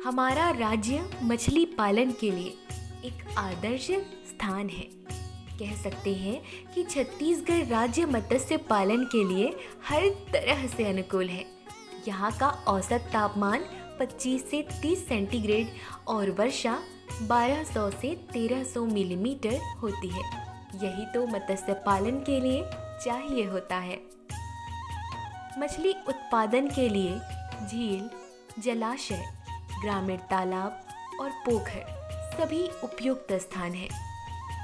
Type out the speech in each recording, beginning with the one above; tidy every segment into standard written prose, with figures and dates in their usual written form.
हमारा राज्य मछली पालन के लिए एक आदर्श स्थान है। कह सकते हैं कि छत्तीसगढ़ राज्य मत्स्य पालन के लिए हर तरह से अनुकूल है। यहाँ का औसत तापमान 25 से 30 सेंटीग्रेड और वर्षा 1200 से 1300 मिलीमीटर होती है। यही तो मत्स्य पालन के लिए चाहिए होता है। मछली उत्पादन के लिए झील, जलाशय, ग्रामीण तालाब और पोखर सभी उपयुक्त स्थान हैं।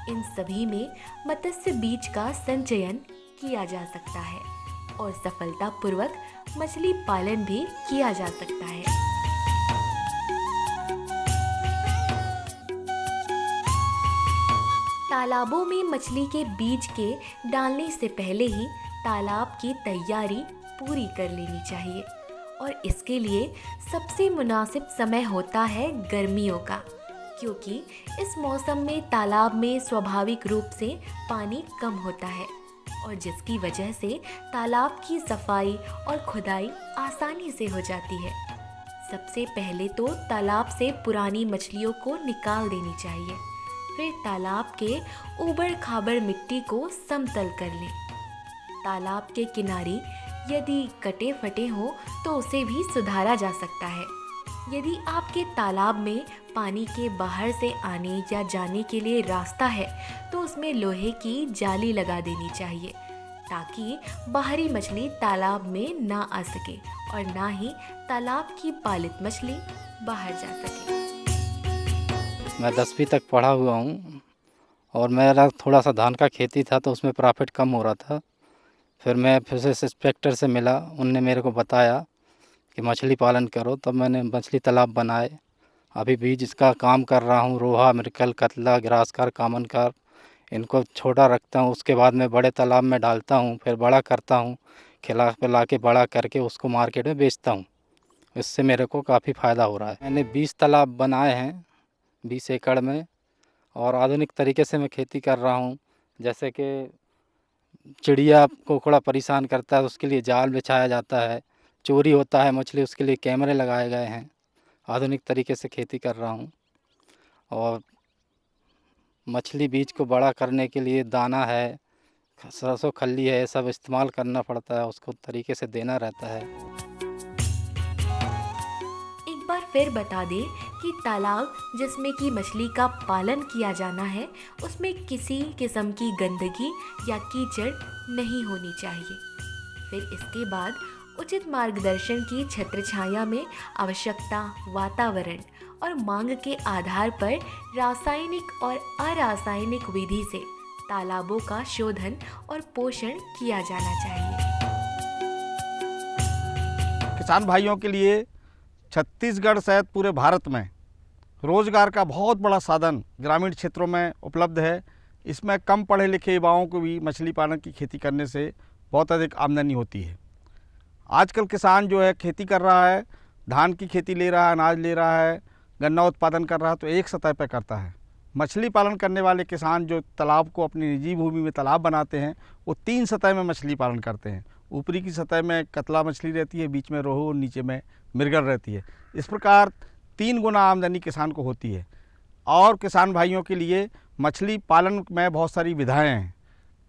इन सभी में मत्स्य बीज का संचयन किया जा सकता है और सफलतापूर्वक मछली पालन भी किया जा सकता है। तालाबों में मछली के बीज के डालने से पहले ही तालाब की तैयारी पूरी कर लेनी चाहिए और इसके लिए सबसे मुनासिब समय होता है गर्मियों का, क्योंकि इस मौसम में तालाब में स्वाभाविक रूप से पानी कम होता है और जिसकी वजह से तालाब की सफाई और खुदाई आसानी से हो जाती है। सबसे पहले तो तालाब से पुरानी मछलियों को निकाल देनी चाहिए। फिर तालाब के ऊबड़ खाबड़ मिट्टी को समतल कर लें। तालाब के किनारे यदि कटे फटे हो तो उसे भी सुधारा जा सकता है। यदि आपके तालाब में पानी के बाहर से आने या जाने के लिए रास्ता है तो उसमें लोहे की जाली लगा देनी चाहिए ताकि बाहरी मछली तालाब में ना आ सके और ना ही तालाब की पालित मछली बाहर जा सके। मैं 10वीं तक पढ़ा हुआ हूँ और मेरा थोड़ा सा धान का खेती था तो उसमें प्रॉफिट कम हो रहा था। फिर मैं फिशरीज इंस्पेक्टर से मिला, उनने मेरे को बताया कि मछली पालन करो, तब मैंने मछली तालाब बनाए। अभी भी जिसका काम कर रहा हूँ, रोहा, मिर्कल, कतला, ग्रासकार, कामन कार, इनको छोटा रखता हूँ। उसके बाद मैं बड़े तालाब में डालता हूँ, फिर बड़ा करता हूँ, खिला पिला के बड़ा करके उसको मार्केट में बेचता हूँ। इससे मेरे को काफ़ी फ़ायदा हो रहा है। मैंने 20 तालाब बनाए हैं 20 एकड़ में और आधुनिक तरीके से मैं खेती कर रहा हूँ। जैसे कि चिड़िया कोकड़ा परेशान करता है तो उसके लिए जाल बिछाया जाता है, चोरी होता है मछली उसके लिए कैमरे लगाए गए हैं। आधुनिक तरीके से खेती कर रहा हूँ और मछली बीज को बड़ा करने के लिए दाना है, सरसों खल्ली है, सब इस्तेमाल करना पड़ता है, उसको तरीके से देना रहता है। एक बार फिर बता दें कि तालाब जिसमें कि मछली का पालन किया जाना है उसमें किसी किस्म की गंदगी या कीचड़ नहीं होनी चाहिए। फिर इसके बाद उचित मार्गदर्शन की छत्रछाया में आवश्यकता, वातावरण और मांग के आधार पर रासायनिक और अरासायनिक विधि से तालाबों का शोधन और पोषण किया जाना चाहिए। किसान भाइयों के लिए छत्तीसगढ़ सहित पूरे भारत में रोजगार का बहुत बड़ा साधन ग्रामीण क्षेत्रों में उपलब्ध है। इसमें कम पढ़े लिखे युवाओं को भी मछली पालन की खेती करने से बहुत अधिक आमदनी होती है। आजकल किसान जो है खेती कर रहा है, धान की खेती ले रहा है, अनाज ले रहा है, गन्ना उत्पादन कर रहा है, तो एक सतह पर करता है। मछली पालन करने वाले किसान जो तालाब को अपनी निजी भूमि में तालाब बनाते हैं वो 3 सतह में मछली पालन करते हैं। ऊपरी की सतह में कतला मछली रहती है, बीच में रोहू और नीचे में मृगल रहती है। इस प्रकार 3 गुना आमदनी किसान को होती है। और किसान भाइयों के लिए मछली पालन में बहुत सारी विधाएं हैं।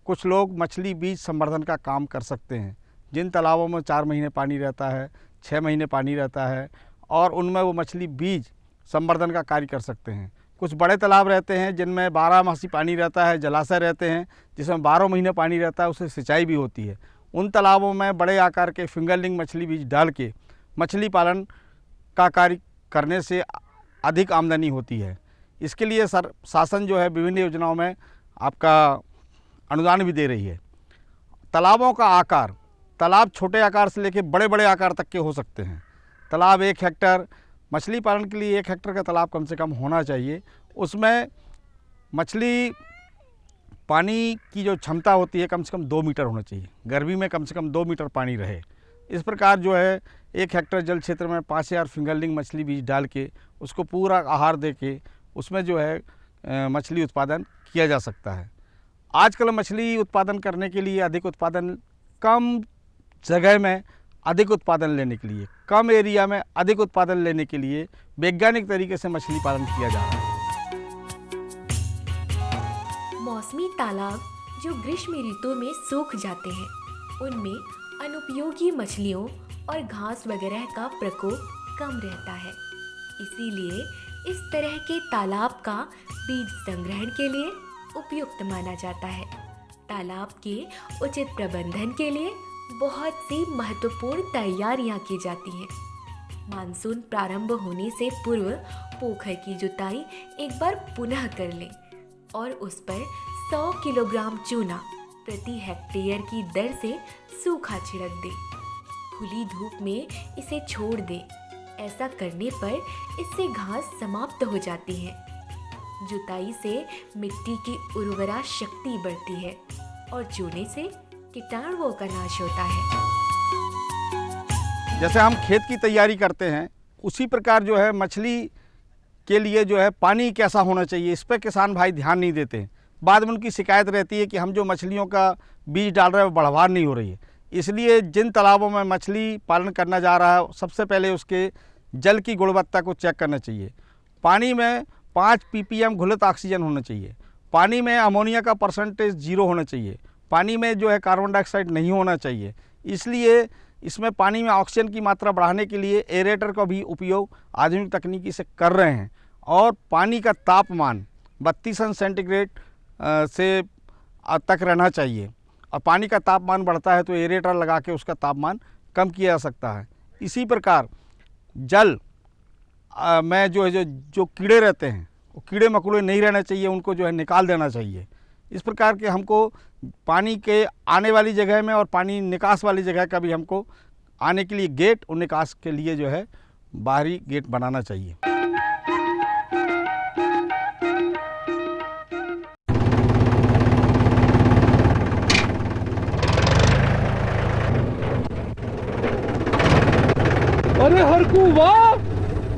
कुछ लोग मछली बीज संवर्धन का काम कर सकते हैं। जिन तालाबों में 4 महीने पानी रहता है, 6 महीने पानी रहता है और उनमें वो मछली बीज संवर्धन का कार्य कर सकते हैं। कुछ बड़े तालाब रहते हैं जिनमें 12 मासी पानी रहता है, जलाशय रहते हैं जिसमें 12 महीने पानी रहता है, उससे सिंचाई भी होती है। उन तालाबों में बड़े आकार के फिंगरलिंग मछली बीज डाल के मछली पालन का कार्य करने से अधिक आमदनी होती है। इसके लिए शासन जो है विभिन्न योजनाओं में आपका अनुदान भी दे रही है। तालाबों का आकार, तालाब छोटे आकार से लेकर बड़े बड़े आकार तक के हो सकते हैं। तालाब 1 हेक्टर, मछली पालन के लिए 1 हेक्टर का तालाब कम से कम होना चाहिए। उसमें मछली पानी की जो क्षमता होती है कम से कम 2 मीटर होना चाहिए। गर्मी में कम से कम 2 मीटर पानी रहे। इस प्रकार जो है 1 हेक्टर जल क्षेत्र में 5000 फिंगरलिंग मछली बीज डाल के उसको पूरा आहार दे के उसमें जो है मछली उत्पादन किया जा सकता है। आजकल मछली उत्पादन करने के लिए अधिक उत्पादन कम जगह में अधिक उत्पादन लेने के लिए, कम एरिया में अधिक उत्पादन लेने के लिए वैज्ञानिक तरीके से मछली पालन किया जा रहा है। मौसमी तालाब जो ग्रीष्म ऋतु में सूख जाते हैं, उनमें अनुपयोगी मछलियों और घास वगैरह का प्रकोप कम रहता है। इसीलिए इस तरह के तालाब का बीज संग्रहण के लिए उपयुक्त माना जाता है। तालाब के उचित प्रबंधन के लिए बहुत सी महत्वपूर्ण तैयारियां की जाती हैं। मानसून प्रारंभ होने से पूर्व पोखर की जुताई एक बार पुनः कर लें और उस पर 100 किलोग्राम चूना प्रति हेक्टेयर की दर से सूखा छिड़क दें। खुली धूप में इसे छोड़ दें। ऐसा करने पर इससे घास समाप्त हो जाती है। जुताई से मिट्टी की उर्वरा शक्ति बढ़ती है और चूने से कीटाणुओं का नाश होता है। जैसे हम खेत की तैयारी करते हैं, उसी प्रकार जो है मछली के लिए जो है पानी कैसा होना चाहिए, इस पर किसान भाई ध्यान नहीं देते हैं। बाद में उनकी शिकायत रहती है कि हम जो मछलियों का बीज डाल रहे हैं वो बढ़वार नहीं हो रही है। इसलिए जिन तालाबों में मछली पालन करना जा रहा है, सबसे पहले उसके जल की गुणवत्ता को चेक करना चाहिए। पानी में 5 ppm घुलित ऑक्सीजन होना चाहिए। पानी में अमोनिया का परसेंटेज 0 होना चाहिए। पानी में जो है कार्बन डाइऑक्साइड नहीं होना चाहिए। इसलिए इसमें पानी में ऑक्सीजन की मात्रा बढ़ाने के लिए एरेटर का भी उपयोग आधुनिक तकनीकी से कर रहे हैं। और पानी का तापमान 32 अंश सेंटीग्रेड से तक रहना चाहिए। और पानी का तापमान बढ़ता है तो एरेटर लगा के उसका तापमान कम किया जा सकता है। इसी प्रकार जल में जो कीड़े रहते हैं, वो कीड़े मकोड़े नहीं रहना चाहिए, उनको जो है निकाल देना चाहिए। इस प्रकार के हमको पानी के आने वाली जगह में और पानी निकास वाली जगह का भी हमको आने के लिए गेट और निकास के लिए जो है बाहरी गेट बनाना चाहिए। अरे हरकू वाह,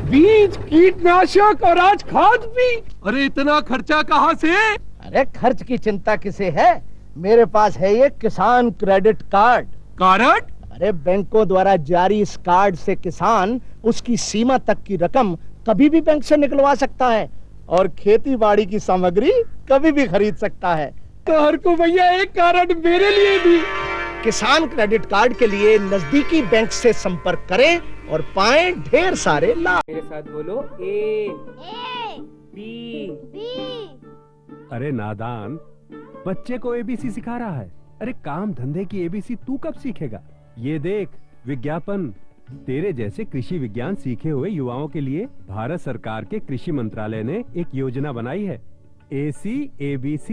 बीज, कीटनाशक और आज खाद भी। अरे इतना खर्चा कहाँ से? अरे खर्च की चिंता किसे है, मेरे पास है ये किसान क्रेडिट कार्ड। कार्ड? अरे बैंकों द्वारा जारी इस कार्ड से किसान उसकी सीमा तक की रकम कभी भी बैंक से निकलवा सकता है और खेती बाड़ी की सामग्री कभी भी खरीद सकता है। तो हरकू भैया एक कार्ड मेरे लिए भी। किसान क्रेडिट कार्ड के लिए नजदीकी बैंक से संपर्क करें और पाएं ढेर सारे लाभ। मेरे साथ बोलो ए बी। अरे नादान, बच्चे को एबीसी सिखा रहा है। अरे काम धंधे की एबीसी तू कब सीखेगा? ये देख विज्ञापन। तेरे जैसे कृषि विज्ञान सीखे हुए युवाओं के लिए भारत सरकार के कृषि मंत्रालय ने एक योजना बनाई है, ACABC।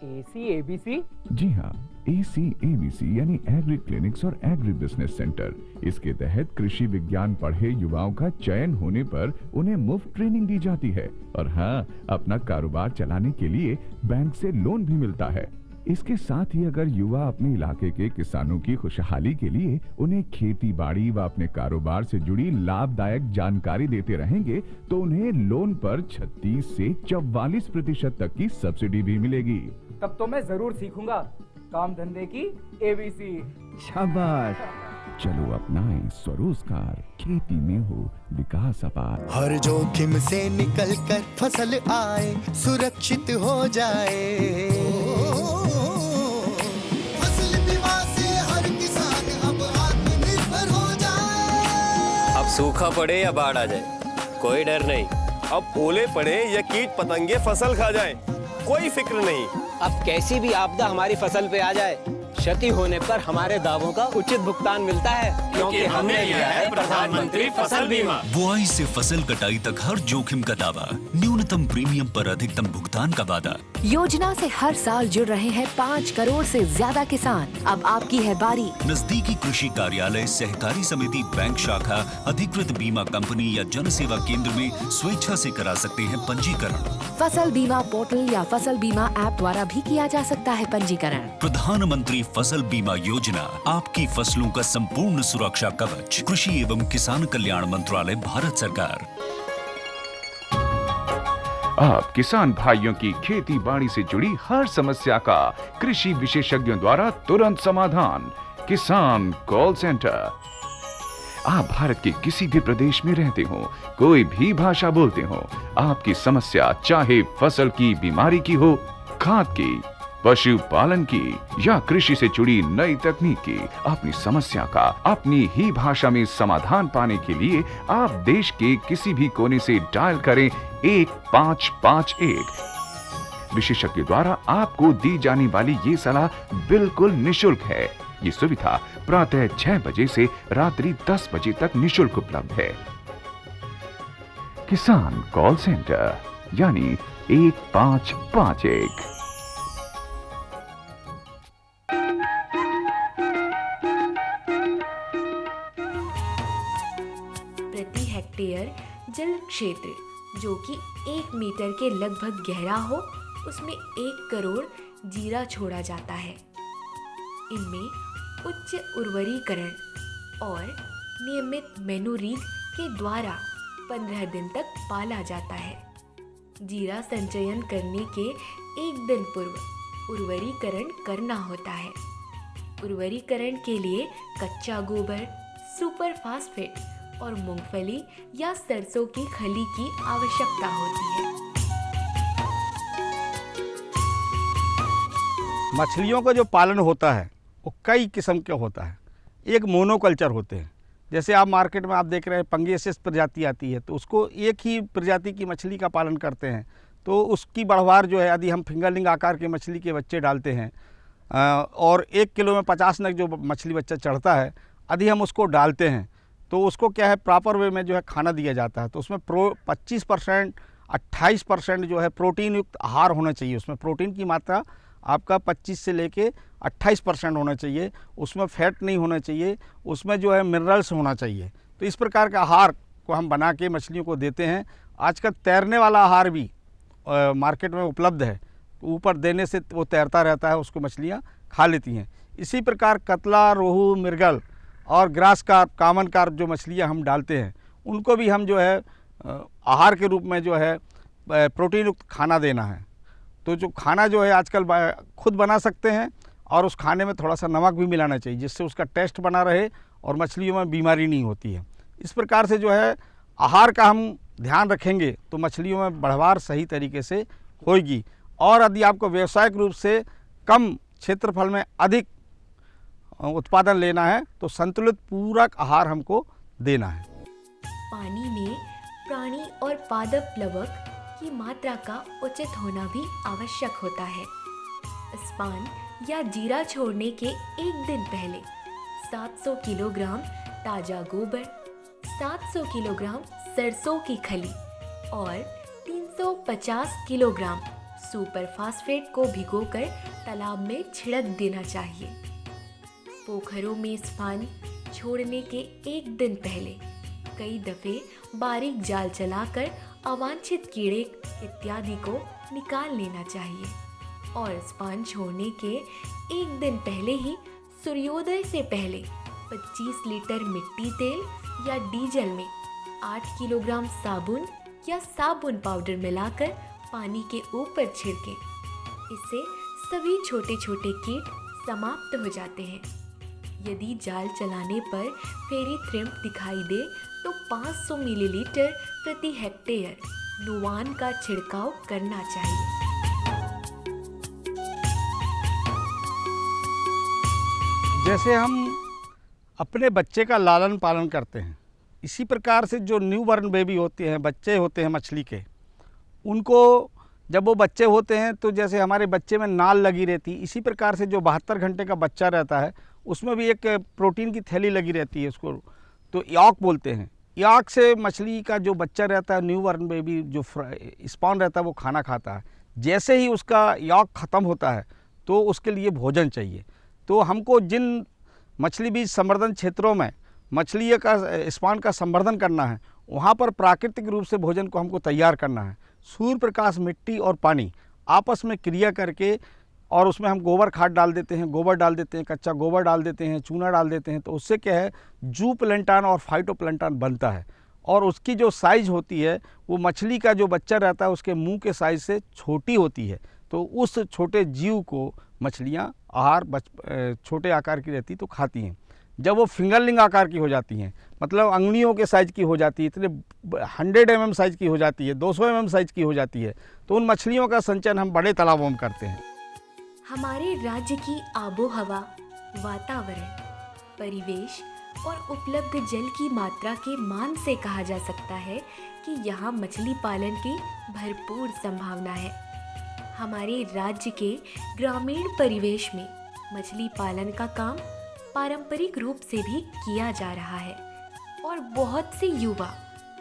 ACABC? जी हाँ, ACABC यानी एग्री क्लिनिक्स और एग्री बिजनेस सेंटर। इसके तहत कृषि विज्ञान पढ़े युवाओं का चयन होने पर उन्हें मुफ्त ट्रेनिंग दी जाती है और हाँ, अपना कारोबार चलाने के लिए बैंक से लोन भी मिलता है। इसके साथ ही अगर युवा अपने इलाके के किसानों की खुशहाली के लिए उन्हें खेती बाड़ी व अपने कारोबार से जुड़ी लाभदायक जानकारी देते रहेंगे तो उन्हें लोन पर 36 से 44% तक की सब्सिडी भी मिलेगी। तब तो मैं जरूर सीखूंगा काम धंधे की ABC। शाबाश, चलो अपनाएं स्वरोजगार, खेती में हो विकास अपार। हर जोखिम से निकल कर फसल आए, सुरक्षित हो जाए। फसल बीमा से हर किसान अब आत्मनिर्भर हो जाए। अब सूखा पड़े या बाढ़ आ जाए, कोई डर नहीं। अब ओले पड़े या कीट पतंगे फसल खा जाए, कोई फिक्र नहीं। अब कैसी भी आपदा हमारी फसल पे आ जाए, क्षति होने पर हमारे दावों का उचित भुगतान मिलता है, क्योंकि हमने लिया है प्रधानमंत्री फसल बीमा। बुआई से फसल कटाई तक हर जोखिम का दावा, न्यूनतम प्रीमियम पर अधिकतम भुगतान का वादा। योजना से हर साल जुड़ रहे हैं 5 करोड़ से ज्यादा किसान। अब आपकी है बारी। नजदीकी कृषि कार्यालय, सहकारी समिति, बैंक शाखा, अधिकृत बीमा कंपनी या जन सेवा केंद्र में स्वेच्छा से करा सकते हैं पंजीकरण। फसल बीमा पोर्टल या फसल बीमा ऐप द्वारा भी किया जा सकता है पंजीकरण। प्रधानमंत्री फसल बीमा योजना, आपकी फसलों का संपूर्ण सुरक्षा कवच। कृषि एवं किसान कल्याण मंत्रालय, भारत सरकार। आप किसान भाइयों की खेती बाड़ी से जुड़ी हर समस्या का कृषि विशेषज्ञों द्वारा तुरंत समाधान। किसान कॉल सेंटर आप भारत के किसी भी प्रदेश में रहते हो, कोई भी भाषा बोलते हो, आपकी समस्या चाहे फसल की, बीमारी की हो, खाद की, पशुपालन की या कृषि से जुड़ी नई तकनीक की, अपनी समस्या का अपनी ही भाषा में समाधान पाने के लिए आप देश के किसी भी कोने से डायल करें 1551। विशेषज्ञ द्वारा आपको दी जाने वाली ये सलाह बिल्कुल निशुल्क है। ये सुविधा प्रातः 6 बजे से रात्रि 10 बजे तक निशुल्क उपलब्ध है। किसान कॉल सेंटर यानी 1551। प्रति हेक्टेयर जल क्षेत्र जो कि 1 मीटर के लगभग गहरा हो, उसमें 1 करोड़ जीरा छोड़ा जाता है। इनमें उच्च उर्वरीकरण और नियमित मैन्यूरिंग के द्वारा 15 दिन तक पाला जाता है। जीरा संचयन करने के 1 दिन पूर्व उर्वरीकरण करना होता है। उर्वरीकरण के लिए कच्चा गोबर, सुपर फास्फेट और मूंगफली या सरसों की खली की आवश्यकता होती है। मछलियों का जो पालन होता है वो कई किस्म के होता है। एक मोनोकल्चर होते हैं, जैसे आप मार्केट में आप देख रहे हैं पंगेसिस प्रजाति आती है, तो उसको एक ही प्रजाति की मछली का पालन करते हैं, तो उसकी बढ़वार जो है, यदि हम फिंगरलिंग आकार के मछली के बच्चे डालते हैं और 1 किलो में 50 नग जो मछली बच्चा चढ़ता है, यदि हम उसको डालते हैं तो उसको क्या है प्रॉपर वे में जो है खाना दिया जाता है। तो उसमें 25% 28% जो है प्रोटीन युक्त आहार होना चाहिए। उसमें प्रोटीन की मात्रा आपका 25 से लेके 28% होना चाहिए। उसमें फैट नहीं होना चाहिए, उसमें जो है मिनरल्स होना चाहिए। तो इस प्रकार का आहार को हम बना के मछलियों को देते हैं। आजकल तैरने वाला आहार भी मार्केट में उपलब्ध है, ऊपर देने से वो तैरता रहता है, उसको मछलियाँ खा लेती हैं। इसी प्रकार कतला, रोहू, मृगल और ग्रास कार्प, कॉमन कार्प जो मछलियाँ हम डालते हैं, उनको भी हम जो है आहार के रूप में जो है प्रोटीन युक्त खाना देना है। तो जो खाना जो है आजकल खुद बना सकते हैं और उस खाने में थोड़ा सा नमक भी मिलाना चाहिए, जिससे उसका टेस्ट बना रहे और मछलियों में बीमारी नहीं होती है। इस प्रकार से जो है आहार का हम ध्यान रखेंगे तो मछलियों में बढ़वार सही तरीके से होगी। और यदि आपको व्यावसायिक रूप से कम क्षेत्रफल में अधिक उत्पादन लेना है तो संतुलित पूरक आहार हमको देना है। पानी में प्राणी और पादप प्लवक की मात्रा का उचित होना भी आवश्यक होता है। स्पान या जीरा छोड़ने के 1 दिन पहले 700 किलोग्राम ताज़ा गोबर, 700 किलोग्राम सरसों की खली और 350 किलोग्राम सुपर फास्फेट को भिगोकर तालाब में छिड़क देना चाहिए। पोखरों में स्पान छोड़ने के 1 दिन पहले कई दफे बारीक जाल चलाकर अवांछित कीड़े इत्यादि को निकाल लेना चाहिए। और स्पान छोड़ने के 1 दिन पहले ही सूर्योदय से पहले 25 लीटर मिट्टी तेल या डीजल में 8 किलोग्राम साबुन या साबुन पाउडर मिलाकर पानी के ऊपर छिड़कें। इससे सभी छोटे छोटे कीट समाप्त हो जाते हैं। यदि जाल चलाने पर फेरी थ्रिम्प दिखाई दे तो 500 मिलीलीटर प्रति हेक्टेयर नुवान का छिड़काव करना चाहिए। जैसे हम अपने बच्चे का लालन पालन करते हैं, इसी प्रकार से जो न्यू बॉर्न बेबी होते हैं, बच्चे होते हैं मछली के, उनको जब वो बच्चे होते हैं तो जैसे हमारे बच्चे में नाल लगी रहती, इसी प्रकार से जो 72 घंटे का बच्चा रहता है उसमें भी एक प्रोटीन की थैली लगी रहती है, उसको तो यॉक बोलते हैं। यॉक से मछली का जो बच्चा रहता है, न्यू बॉर्न बेबी जो स्पॉन रहता है, वो खाना खाता है। जैसे ही उसका यॉक ख़त्म होता है तो उसके लिए भोजन चाहिए। तो हमको जिन मछली बीज संवर्धन क्षेत्रों में मछली का स्पॉन का संवर्धन करना है, वहाँ पर प्राकृतिक रूप से भोजन को हमको तैयार करना है। सूर्य प्रकाश, मिट्टी और पानी आपस में क्रिया करके, और उसमें हम गोबर खाद डाल देते हैं, गोबर डाल देते हैं, कच्चा गोबर डाल देते हैं, चूना डाल देते हैं, तो उससे क्या है जू प्लैंटन और फाइटोप्लैंटन बनता है। और उसकी जो साइज़ होती है वो मछली का जो बच्चा रहता है उसके मुंह के साइज़ से छोटी होती है। तो उस छोटे जीव को मछलियाँ आहार छोटे आकार की रहती तो खाती हैं। जब वो फिंगरलिंग आकार की हो जाती हैं, मतलब अंगुलियों के साइज़ की हो जाती है, इतने 100 mm साइज़ की हो जाती है, 200 mm साइज़ की हो जाती है, तो उन मछलियों का संचयन हम बड़े तालाबों में करते हैं। हमारे राज्य की आबो हवा, वातावरण, परिवेश और उपलब्ध जल की मात्रा के मान से कहा जा सकता है कि यहाँ मछली पालन की भरपूर संभावना है। हमारे राज्य के ग्रामीण परिवेश में मछली पालन का काम पारंपरिक रूप से भी किया जा रहा है और बहुत से युवा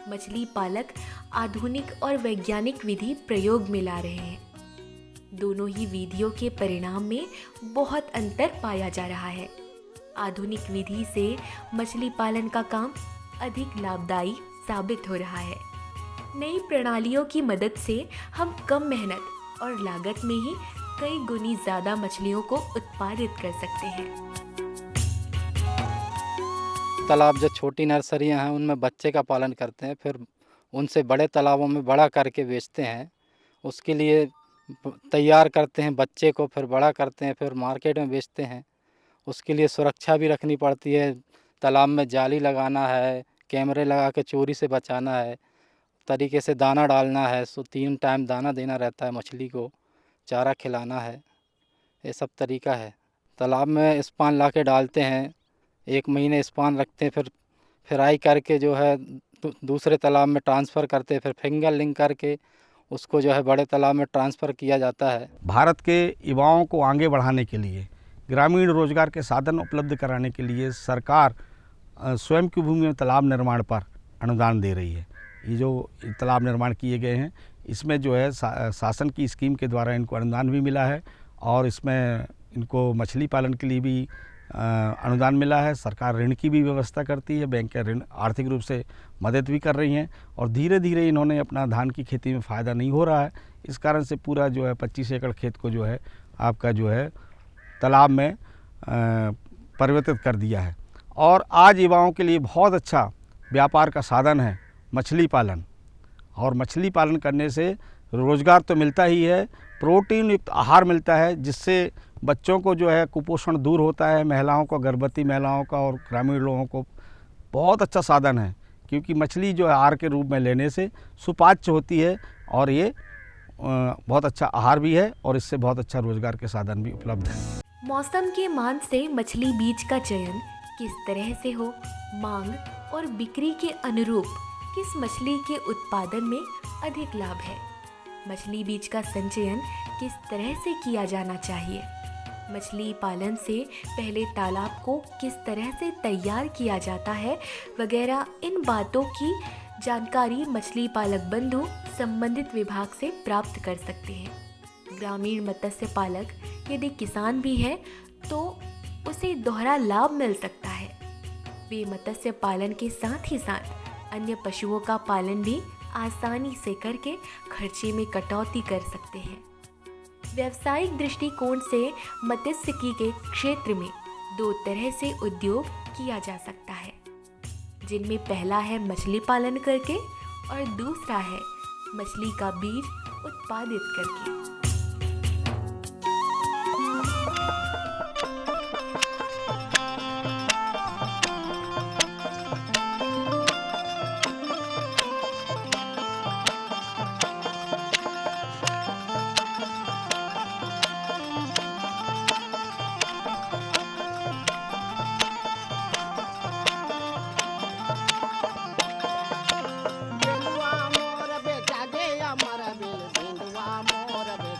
मछली पालक आधुनिक और वैज्ञानिक विधि प्रयोग में ला रहे हैं। दोनों ही विधियों के परिणाम में बहुत अंतर पाया जा रहा है। आधुनिक विधि से मछली पालन का काम अधिक लाभदायी साबित हो रहा है। नई प्रणालियों की मदद से हम कम मेहनत और लागत में ही कई गुनी ज़्यादा मछलियों को उत्पादित कर सकते हैं। तालाब जो छोटी नर्सरियां हैं उनमें बच्चे का पालन करते हैं, फिर उनसे बड़े तालाबों में बड़ा करके बेचते हैं। उसके लिए तैयार करते हैं बच्चे को, फिर बड़ा करते हैं, फिर मार्केट में बेचते हैं। उसके लिए सुरक्षा भी रखनी पड़ती है। तालाब में जाली लगाना है, कैमरे लगा के चोरी से बचाना है, तरीके से दाना डालना है। 3 टाइम दाना देना रहता है, मछली को चारा खिलाना है। ये सब तरीका है। तालाब में स्पान ला के डालते हैं, 1 महीने स्पान रखते हैं, फिर फ्राई करके जो है दूसरे तालाब में ट्रांसफ़र करते हैं, फिर फिंगर लिंक करके उसको जो है बड़े तालाब में ट्रांसफ़र किया जाता है। भारत के युवाओं को आगे बढ़ाने के लिए, ग्रामीण रोजगार के साधन उपलब्ध कराने के लिए सरकार स्वयं की भूमि में तालाब निर्माण पर अनुदान दे रही है। ये जो तालाब निर्माण किए गए हैं, इसमें जो है शासन की स्कीम के द्वारा इनको अनुदान भी मिला है और इसमें इनको मछली पालन के लिए भी अनुदान मिला है। सरकार ऋण की भी व्यवस्था करती है, बैंक के ऋण आर्थिक रूप से मदद भी कर रही हैं और धीरे धीरे इन्होंने अपना धान की खेती में फ़ायदा नहीं हो रहा है, इस कारण से पूरा जो है 25 एकड़ खेत को जो है आपका जो है तालाब में परिवर्तित कर दिया है। और आज युवाओं के लिए बहुत अच्छा व्यापार का साधन है मछली पालन। और मछली पालन करने से रोज़गार तो मिलता ही है, प्रोटीन युक्त आहार मिलता है, जिससे बच्चों को जो है कुपोषण दूर होता है, महिलाओं को, गर्भवती महिलाओं का और ग्रामीण लोगों को बहुत अच्छा साधन है, क्योंकि मछली जो है आहार के रूप में लेने से सुपाच्य होती है और ये बहुत अच्छा आहार भी है और इससे बहुत अच्छा रोज़गार के साधन भी उपलब्ध है। मौसम के मान से मछली बीज का चयन किस तरह से हो, मांग और बिक्री के अनुरूप किस मछली के उत्पादन में अधिक लाभ है, मछली बीज का संचयन किस तरह से किया जाना चाहिए, मछली पालन से पहले तालाब को किस तरह से तैयार किया जाता है वगैरह, इन बातों की जानकारी मछली पालक बंधु संबंधित विभाग से प्राप्त कर सकते हैं। ग्रामीण मत्स्य पालक यदि किसान भी है तो उसे दोहरा लाभ मिल सकता है। वे मत्स्य पालन के साथ ही साथ अन्य पशुओं का पालन भी आसानी से करके खर्चे में कटौती कर सकते हैं। व्यावसायिक दृष्टिकोण से मत्स्यिकी के क्षेत्र में 2 तरह से उद्योग किया जा सकता है, जिनमें पहला है मछली पालन करके और दूसरा है मछली का बीज उत्पादित करके। मोर बेटा गे अमर बिल बिंदुआ मोर बेटा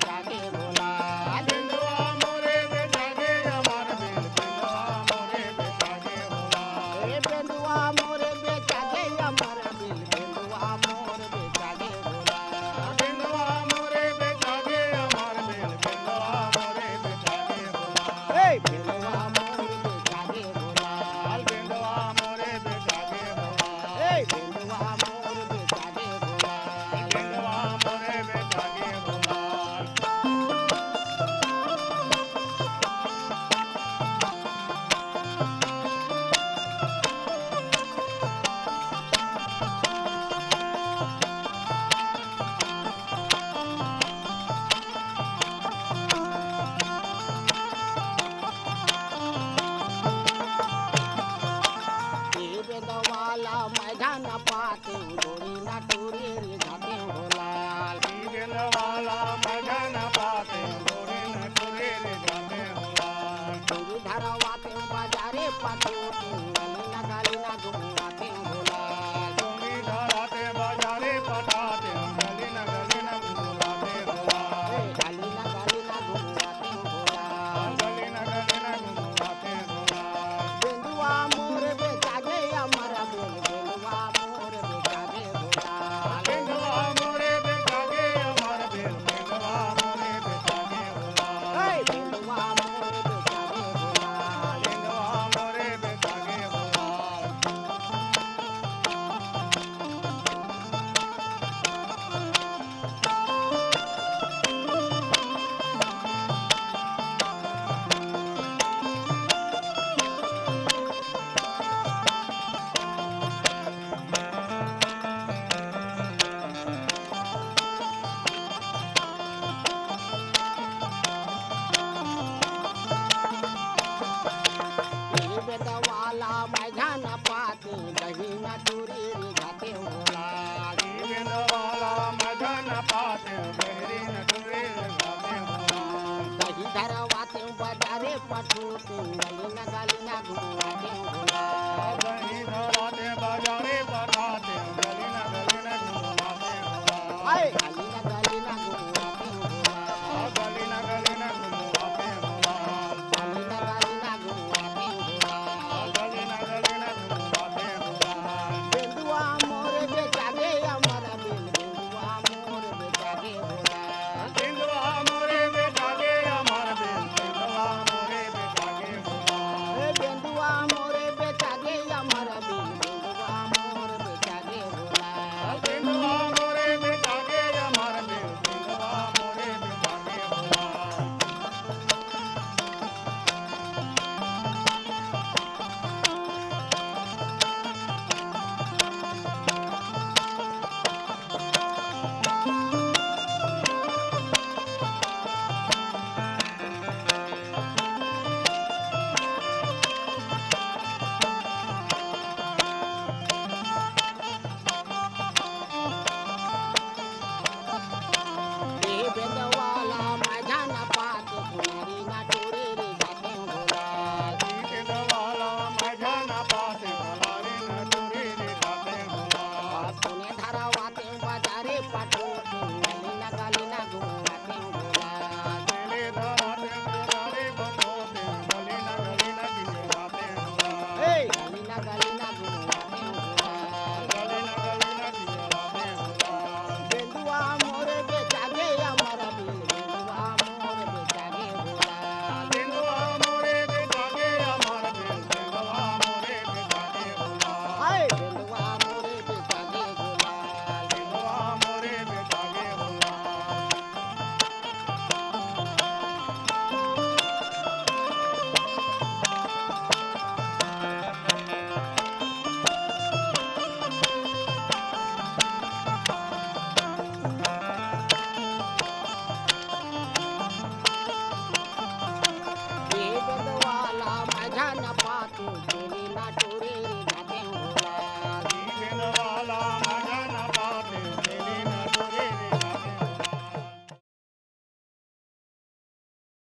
गली न गली न